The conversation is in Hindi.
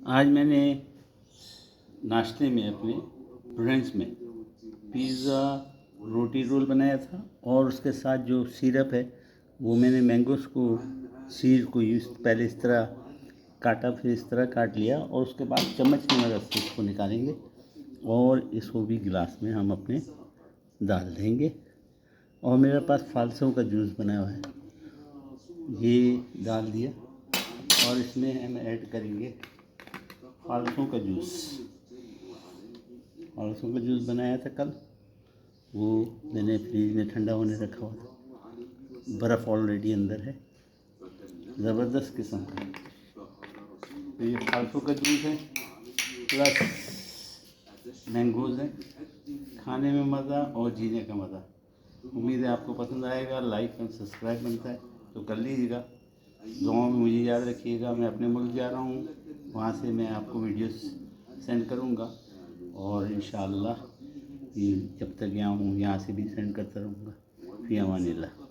आज मैंने नाश्ते में अपने स्टूडेंट्स में पिज़्ज़ा रोटी रोल बनाया था और उसके साथ जो सिरप है वो मैंने मैंगोस को सीड को पहले इस तरह काटा, फिर इस तरह काट लिया और उसके बाद चम्मच की मदद से इसको निकालेंगे और इसको भी गिलास में हम अपने डाल देंगे। और मेरे पास फालसों का जूस बनाया हुआ है, ये डाल दिया और इसमें हम ऐड करेंगे फालसों का जूस। फालसों का जूस बनाया था कल, वो मैंने फ्रीज में ठंडा होने रखा हुआ था, बर्फ़ ऑलरेडी अंदर है, ज़बरदस्त किस्म का। तो ये फालसों का जूस है प्लस मैंगोज़ है, खाने में मज़ा और जीने का मज़ा। उम्मीद है आपको पसंद आएगा। लाइक और सब्सक्राइब बनता है तो कर लीजिएगा। दुआओं में मुझे याद रखिएगा। मैं अपने मुल्क जा रहा हूँ, वहाँ से मैं आपको वीडियोस सेंड करूँगा और इंशाअल्लाह जब तक यहाँ हूँ यहाँ से भी सेंड करता रहूँगा। फ़ी अमानिल्लाह।